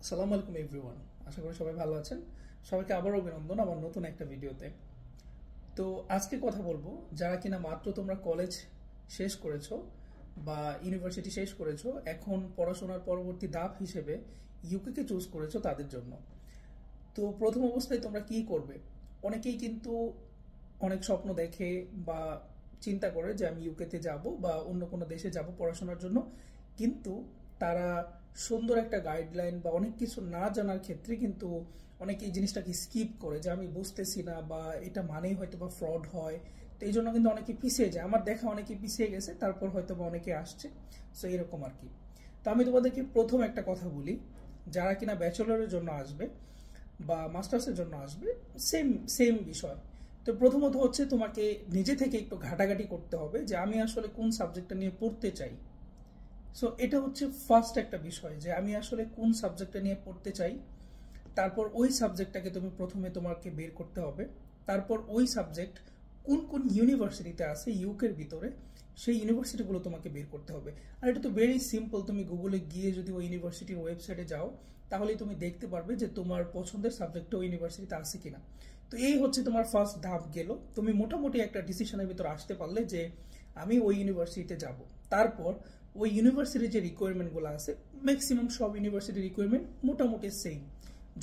আসসালামু আলাইকুম এভরিওয়ান। আশা করি সবাই ভালো আছেন। সবাইকে আবারও অভিনন্দন আমার নতুন একটা ভিডিওতে। তো আজকে কথা বলবো যারা কিনা মাত্র তোমরা কলেজ শেষ করেছো বা ইউনিভার্সিটি শেষ করেছো, এখন পড়াশোনার পরবর্তী ধাপ হিসেবে ইউকে কে চুজ করেছো তাদের জন্য। তো প্রথম অবস্থায় তোমরা কি করবে? অনেকেই কিন্তু অনেক স্বপ্ন দেখে বা চিন্তা করে যে আমি ইউকেতে যাব বা অন্য কোনো দেশে যাব পড়াশোনার জন্য, কিন্তু তারা সুন্দর একটা গাইডলাইন বা অনেক কিছু না জানার ক্ষেত্রে কিন্তু অনেকে এই জিনিসটাকে স্কিপ করে, যে আমি বুঝতেছি না বা এটা মানেই হয়তো বা ফ্রড হয়। তো এই জন্য কিন্তু অনেকে পিছিয়ে যায়। আমার দেখা অনেকে পিছিয়ে গেছে, তারপর হয়তো বা অনেকে আসছে। সো এরকম আর কি। তো আমি তোমাদেরকে প্রথম একটা কথা বলি, যারা কিনা ব্যাচেলরের জন্য আসবে বা মাস্টার্সের জন্য আসবে, সেম সেম বিষয়। তো প্রথমত হচ্ছে তোমাকে নিজে থেকে একটু ঘাটাঘাটি করতে হবে যে আমি আসলে কোন সাবজেক্টটা নিয়ে পড়তে চাই। সো এটা হচ্ছে ফার্স্ট একটা বিষয়, যে আমি আসলে কোন সাবজেক্টটা নিয়ে পড়তে চাই। তারপর ওই সাবজেক্টটাকে তুমি প্রথমে তোমাকে বের করতে হবে। তারপর ওই সাবজেক্ট কোন কোন ইউনিভার্সিটিতে আছে ইউকের ভিতরে, সেই ইউনিভার্সিটিগুলো তোমাকে বের করতে হবে। আর এটা তো ভেরি সিম্পল, তুমি গুগলে গিয়ে যদি ওই ইউনিভার্সিটির ওয়েবসাইটে যাও তাহলেই তুমি দেখতে পারবে যে তোমার পছন্দের সাবজেক্টটা ওই ইউনিভার্সিটিতে আছে কিনা। তো এই হচ্ছে তোমার ফার্স্ট ধাপ গেল। তুমি মোটামুটি একটা ডিসিশনের ভিতর আসতে পারলে যে আমি ওই ইউনিভার্সিটিতে যাব। তারপর ওই ইউনিভার্সিটির যে রিকোয়ারমেন্টগুলো আছে, ম্যাক্সিমাম সব ইউনিভার্সিটির রিকোয়ারমেন্ট মোটামুটি সেম।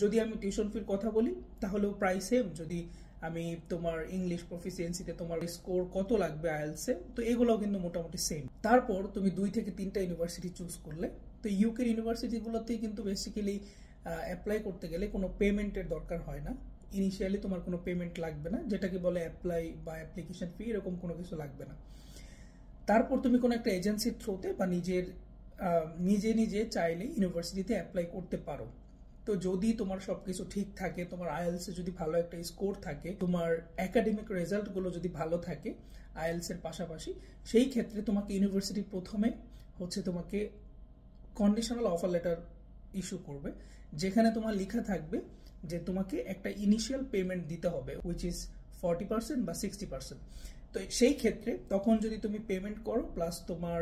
যদি আমি টিউশন ফির কথা বলি তাহলেও প্রায় সেম। যদি আমি তোমার ইংলিশ প্রফিসিয়েন্সিতে তোমার স্কোর কত লাগবে আইএলসে, তো এগুলোও কিন্তু মোটামুটি সেম। তারপর তুমি 2 থেকে 3টা ইউনিভার্সিটি চুজ করলে, তো ইউকের ইউনিভার্সিটিগুলোতে কিন্তু বেসিক্যালি অ্যাপ্লাই করতে গেলে কোনো পেমেন্টের দরকার হয় না। ইনিশিয়ালি তোমার কোনো পেমেন্ট লাগবে না, যেটাকে বলে অ্যাপ্লাই বা অ্যাপ্লিকেশন ফি, এরকম কোনো কিছু লাগবে না। তারপর তুমি কোনো একটা এজেন্সির থ্রুতে বা নিজে নিজে চাইলে ইউনিভার্সিটিতে অ্যাপ্লাই করতে পারো। তো যদি তোমার সবকিছু ঠিক থাকে, তোমার আইএলস এ যদি ভালো একটা স্কোর থাকে, তোমার একাডেমিক রেজাল্টগুলো যদি ভালো থাকে আইএলস এর পাশাপাশি, সেই ক্ষেত্রে তোমাকে ইউনিভার্সিটি প্রথমে হচ্ছে তোমাকে কন্ডিশনাল অফার লেটার ইস্যু করবে, যেখানে তোমার লেখা থাকবে যে তোমাকে একটা ইনিশিয়াল পেমেন্ট দিতে হবে, উইচ ইজ 40% বা 60%। তো সেই ক্ষেত্রে তখন যদি তুমি পেমেন্ট করো প্লাস তোমার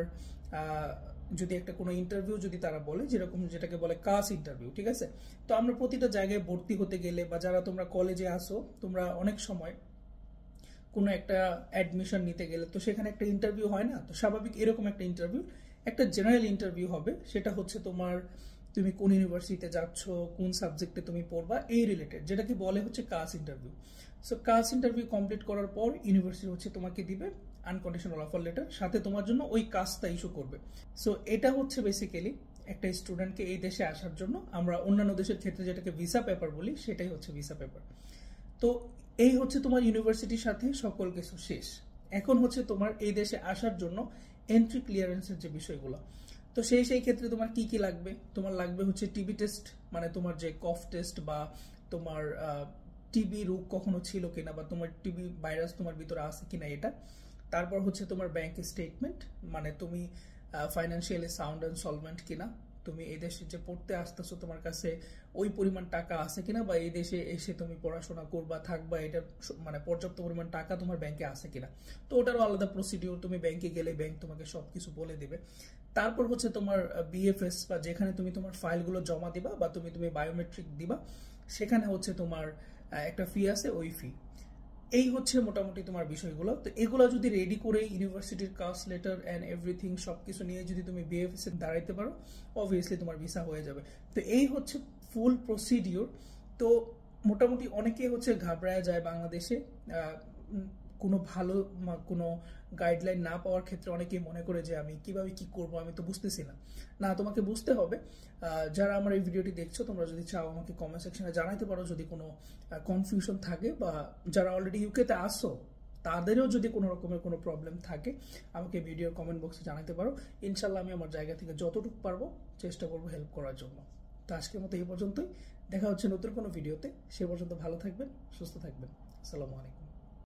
যদি একটা কোনো ইন্টারভিউ যদি তারা বলে, যেরকম যেটাকে বলে কাস ইন্টারভিউ, ঠিক আছে। তো আমরা প্রতিটা জায়গায় ভর্তি হতে গেলে বা যারা তোমরা কলেজে আসো, তোমরা অনেক সময় কোনো একটা অ্যাডমিশন নিতে গেলে তো সেখানে একটা ইন্টারভিউ হয় না? তো স্বাভাবিক এরকম একটা ইন্টারভিউ, একটা জেনারেল ইন্টারভিউ হবে। সেটা হচ্ছে তোমার তুমি কোন ইউনিভার্সিটিতে যাচ্ছ, কোন সাবজেক্টে তুমি পড়বা, এই রিলেটেড, যেটাকে বলে হচ্ছে কাস ইন্টারভিউ। সো কাস ইন্টারভিউ কমপ্লিট করার পর ইউনিভার্সিটি হচ্ছে তোমাকে দিবে আনকন্ডিশনাল অফার লেটার, সাথে তোমার জন্য ওই কাজটা ইস্যু করবে। সো এটা হচ্ছে বেসিক্যালি একটা স্টুডেন্টকে এই দেশে আসার জন্য, আমরা অন্যান্য দেশের ক্ষেত্রে যেটাকে ভিসা পেপার বলি, সেটাই হচ্ছে ভিসা পেপার। তো এই হচ্ছে তোমার ইউনিভার্সিটির সাথে সকল কিছু শেষ। এখন হচ্ছে তোমার এই দেশে আসার জন্য এন্ট্রি ক্লিয়ারেন্সের যে বিষয়গুলো। তো সেই ক্ষেত্রে তোমার কি কি লাগবে? তোমার লাগবে হচ্ছে টিবি টেস্ট, মানে তোমার যে কফ টেস্ট বা তোমার টিবি রোগ কখনো ছিল কিনা বা তোমার টিবি ভাইরাস তোমার ভিতরে আছে কিনা এটা। তারপর হচ্ছে তোমার ব্যাংক স্টেটমেন্ট, মানে তুমি ফাইন্যান্সিয়ালি সাউন্ড অ্যান্ড সলভেন্ট কিনা, তুমি এই দেশে যে পড়তে আসতেছো তোমার কাছে ওই পরিমাণ টাকা আছে কিনা, বা এই দেশে এসে তুমি পড়াশোনা করবা থাকবা, এটা মানে পর্যাপ্ত পরিমাণ টাকা তোমার ব্যাংকে আছে কিনা। তো ওটারও আলাদা প্রসিডিওর, তুমি ব্যাংকে গেলে ব্যাংক তোমাকে সবকিছু বলে দেবে। তারপর হচ্ছে তোমার বিএফএস, বা যেখানে তুমি তোমার ফাইলগুলো জমা দিবা বা তুমি বায়োমেট্রিক দিবা, সেখানে হচ্ছে তোমার একটা ফি আছে, ওই ফি। এই হচ্ছে মোটামুটি তোমার বিষয়গুলো। তো এগুলো যদি রেডি করে ইউনিভার্সিটির কাস্ট লেটার অ্যান্ড এভরিথিং সবকিছু নিয়ে যদি তুমি বিএফএস এ দাঁড়াইতে পারো, অবভিয়াসলি তোমার ভিসা হয়ে যাবে। তো এই হচ্ছে ফুল প্রসিডিওর। তো মোটামুটি অনেকেই হচ্ছে ঘাবড়ায় যায় বাংলাদেশে কোনো ভালো কোনো গাইডলাইন না পাওয়ার ক্ষেত্রে। অনেকেই মনে করে যে আমি কিভাবে কি করব, আমি তো বুঝতেছি না। না, তোমাকে বুঝতে হবে। যারা আমার এই ভিডিওটি দেখছো, তোমরা যদি চাও আমাকে কমেন্ট সেকশনে জানাতে পারো যদি কোনো কনফিউশন থাকে, বা যারা অলরেডি ইউকেতে আসো তাদেরও যদি কোনো রকমের কোনো প্রবলেম থাকে আমাকে ভিডিওর কমেন্ট বক্সে জানাতে পারো। ইনশাল্লাহ আমি আমার জায়গা থেকে যতটুকু পারবো চেষ্টা করবো হেল্প করার জন্য। তো আজকের মতো এই পর্যন্তই। দেখা হচ্ছে নতুন কোনো ভিডিওতে। সে পর্যন্ত ভালো থাকবেন, সুস্থ থাকবেন। আসসালামু আলাইকুম।